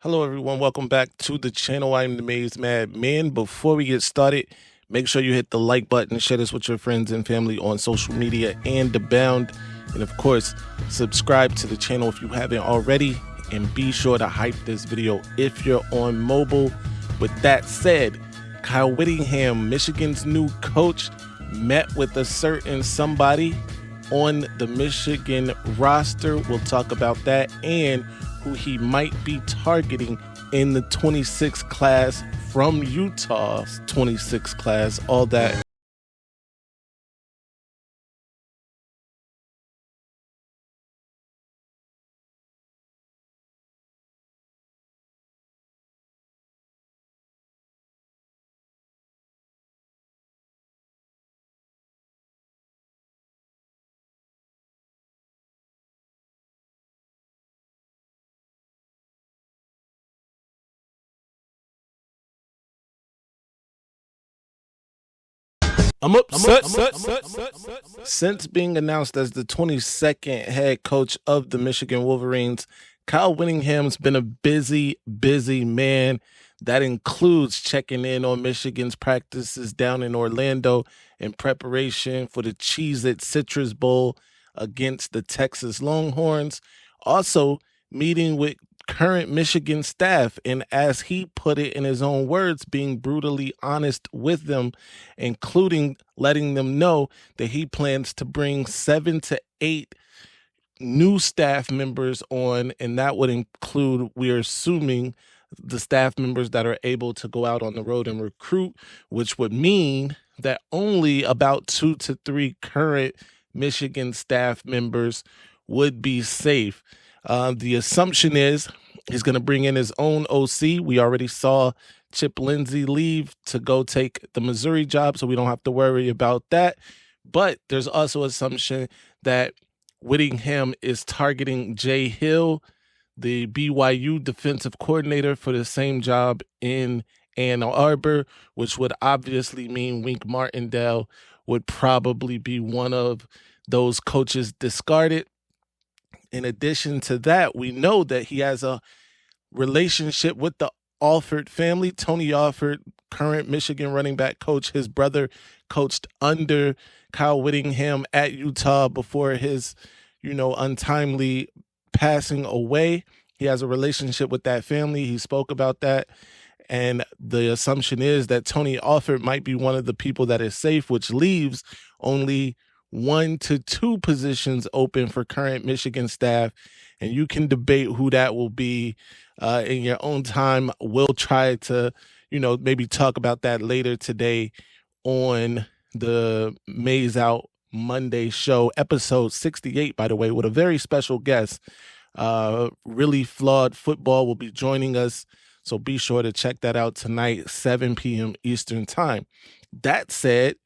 Hello, everyone. Welcome back to the channel. I'm the Maize Man. Before we get started, make sure you hit the like button, share this with your friends and family on social media and abound. And of course, subscribe to the channel if you haven't already. And be sure to hype this video if you're on mobile. With that said, Kyle Whittingham, Michigan's new coach, met with a certain somebody on the Michigan roster. We'll talk about that and who he might be targeting in the 26 class from Utah's 26 class, all that. I'm upset. Since being announced as the 22nd head coach of the Michigan Wolverines, Kyle Whittingham's been a busy man. That includes checking in on Michigan's practices down in Orlando in preparation for the Cheez-It Citrus Bowl against the Texas Longhorns. Also, meeting with current Michigan staff, and as he put it in his own words, being brutally honest with them, including letting them know that he plans to bring 7 to 8 new staff members on, and that would include, we're assuming, the staff members that are able to go out on the road and recruit, which would mean that only about 2 to 3 current Michigan staff members would be safe. The assumption is he's going to bring in his own OC. We already saw Chip Lindsey leave to go take the Missouri job, so we don't have to worry about that. But there's also assumption that Whittingham is targeting Jay Hill, the BYU defensive coordinator, for the same job in Ann Arbor, which would obviously mean Wink Martindale would probably be one of those coaches discarded. In addition to that, we know that he has a relationship with the Alford family. Tony Alford, current Michigan running back coach, his brother coached under Kyle Whittingham at Utah before his, untimely passing away. He has a relationship with that family. He spoke about that. And the assumption is that Tony Alford might be one of the people that is safe, which leaves only 1 to 2 positions open for current Michigan staff. And you can debate who that will be in your own time. We'll try to, maybe talk about that later today on the Maize Out Monday show, episode 68, by the way, with a very special guest. Really Flawed Football will be joining us. So be sure to check that out tonight, 7 p.m. Eastern time. That said,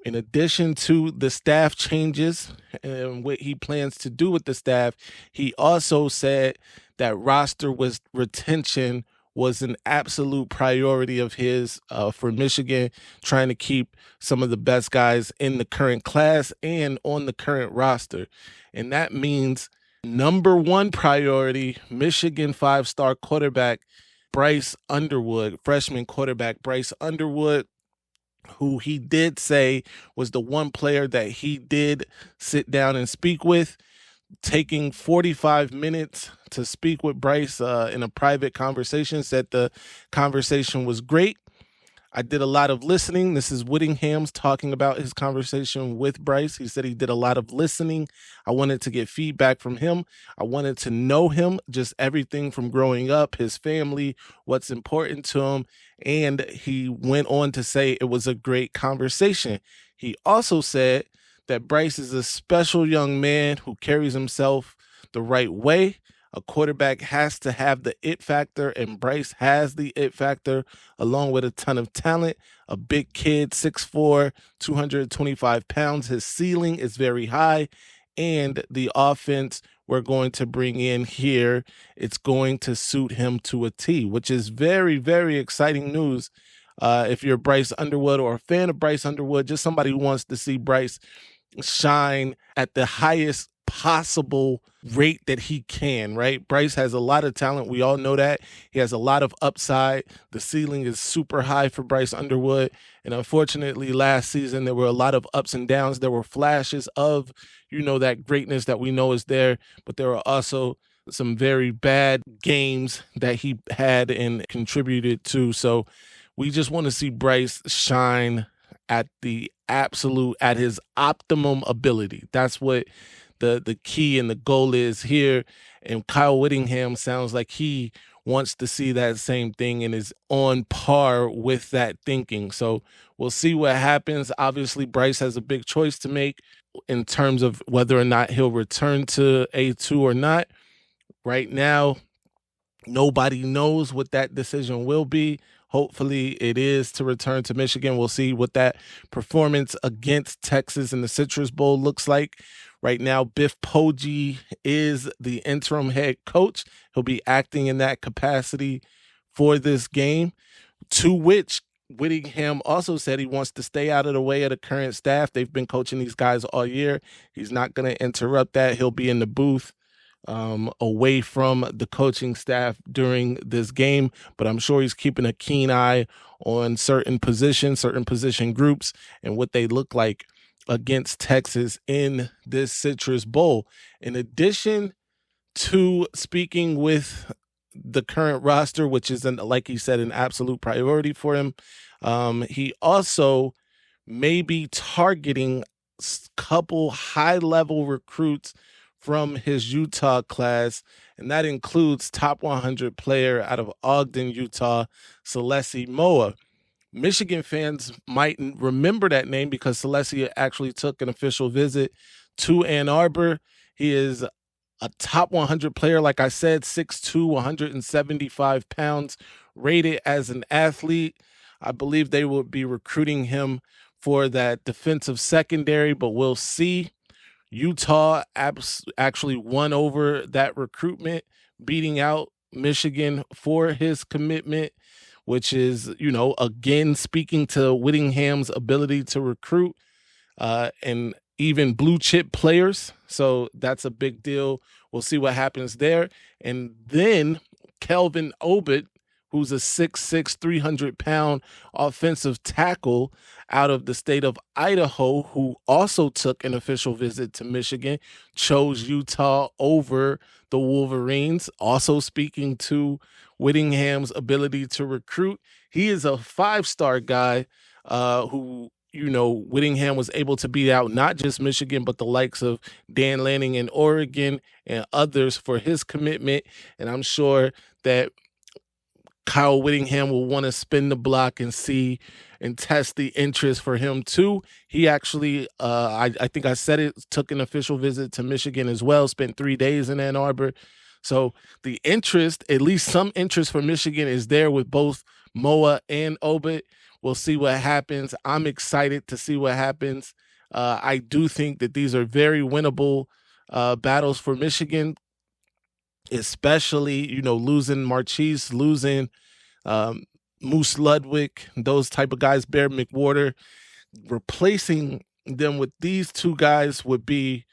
in addition to the staff changes and what he plans to do with the staff, he also said that roster retention was an absolute priority of his for Michigan, trying to keep some of the best guys in the current class and on the current roster. And that means number one priority, Michigan 5-star quarterback Bryce Underwood, freshman quarterback Bryce Underwood, who he did say was the one player that he did sit down and speak with, taking 45 minutes to speak with Bryce in a private conversation, said the conversation was great. I did a lot of listening. This is Whittingham's talking about his conversation with Bryce. He said he did a lot of listening. I wanted to get feedback from him. I wanted to know him, just everything from growing up, his family, what's important to him. And he went on to say it was a great conversation. He also said that Bryce is a special young man who carries himself the right way. A quarterback has to have the it factor, and Bryce has the it factor, along with a ton of talent. A big kid, 6'4", 225 pounds. His ceiling is very high, and the offense we're going to bring in here, it's going to suit him to a T, which is very, very exciting news. If you're Bryce Underwood or a fan of Bryce Underwood, just somebody who wants to see Bryce shine at the highest possible rate that he can, right? Bryce has a lot of talent. We all know that. He has a lot of upside. The ceiling is super high for Bryce Underwood. And unfortunately, last season, there were a lot of ups and downs. There were flashes of, that greatness that we know is there, but there were also some very bad games that he had and contributed to. So we just want to see Bryce shine at his optimum ability. That's what the key and the goal is here. And Kyle Whittingham sounds like he wants to see that same thing and is on par with that thinking. So we'll see what happens. Obviously, Bryce has a big choice to make in terms of whether or not he'll return to A2 or not. Right now, nobody knows what that decision will be. Hopefully it is to return to Michigan. We'll see what that performance against Texas in the Citrus Bowl looks like. Right now, Biff Poggi is the interim head coach. He'll be acting in that capacity for this game, to which Whittingham also said he wants to stay out of the way of the current staff. They've been coaching these guys all year. He's not going to interrupt that. He'll be in the booth away from the coaching staff during this game, but I'm sure he's keeping a keen eye on certain position groups, and what they look like against Texas in this Citrus Bowl. In addition to speaking with the current roster, which is, like he said, an absolute priority for him, he also may be targeting a couple high-level recruits from his Utah class, and that includes top 100 player out of Ogden, Utah, Celessi Moa. Michigan fans might remember that name because Celessi actually took an official visit to Ann Arbor. He is a top 100 player, like I said, 6'2", 175 pounds, rated as an athlete. I believe they will be recruiting him for that defensive secondary, but we'll see. Utah actually won over that recruitment, beating out Michigan for his commitment, which is, again, speaking to Whittingham's ability to recruit and even blue chip players. So that's a big deal. We'll see what happens there. And then Kelvin Obit, who's a 6'6", 300-pound offensive tackle out of the state of Idaho, who also took an official visit to Michigan, chose Utah over the Wolverines, also speaking to Whittingham's ability to recruit. He is a 5-star guy who, Whittingham was able to beat out not just Michigan, but the likes of Dan Lanning in Oregon and others for his commitment. And I'm sure that Kyle Whittingham will want to spin the block and see and test the interest for him too. He actually, I think I said it, took an official visit to Michigan as well, spent 3 days in Ann Arbor. So the interest, at least some interest for Michigan, is there with both Moa and Obit. We'll see what happens. I'm excited to see what happens. I do think that these are very winnable battles for Michigan, especially, losing Marchese, losing Moose Ludwig, those type of guys, Bear McWhorter. Replacing them with these two guys would be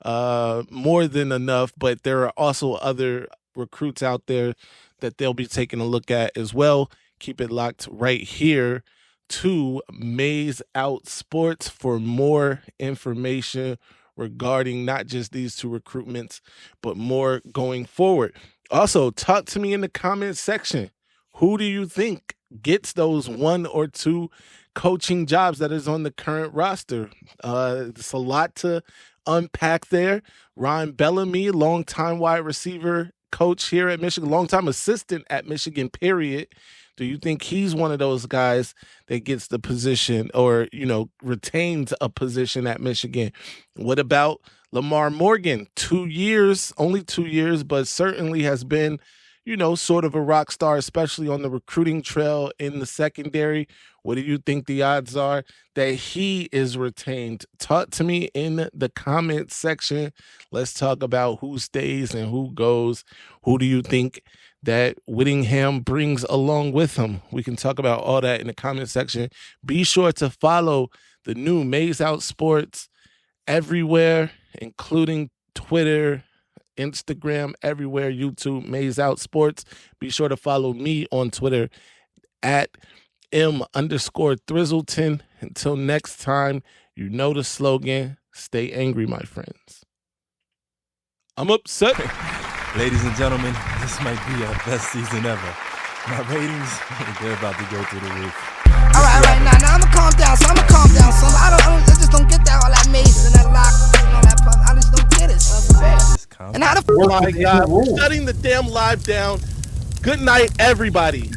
more than enough, but there are also other recruits out there that they'll be taking a look at as well. Keep it locked right here to Maize Out Sports for more information regarding not just these two recruitments, but more going forward. Also, talk to me in the comments section. Who do you think gets those 1 or 2 coaching jobs that is on the current roster? It's a lot to unpack there. Ron Bellamy, longtime wide receiver coach here at Michigan, longtime assistant at Michigan, period. Do you think he's one of those guys that gets the position or, retains a position at Michigan? What about Lamar Morgan? 2 years, only 2 years, but certainly has been, sort of a rock star, especially on the recruiting trail in the secondary. What do you think the odds are that he is retained? Talk to me in the comments section. Let's talk about who stays and who goes. Who do you think that Whittingham brings along with him? We can talk about all that in the comment section. Be sure to follow the new Maize Out Sports everywhere, including Twitter, Instagram, everywhere, YouTube, Maize Out Sports. Be sure to follow me on Twitter at M_Thrizzleton. Until next time, you know the slogan, stay angry, my friends. I'm upset. Ladies and gentlemen, this might be our best season ever. My ratings, they're about to go through the roof. All right, now I'ma calm down. So I just don't get that all that Maize and that lock and all that puff. I just don't get it, son. And how the Oh my God, we're shutting the damn live down. Good night, everybody.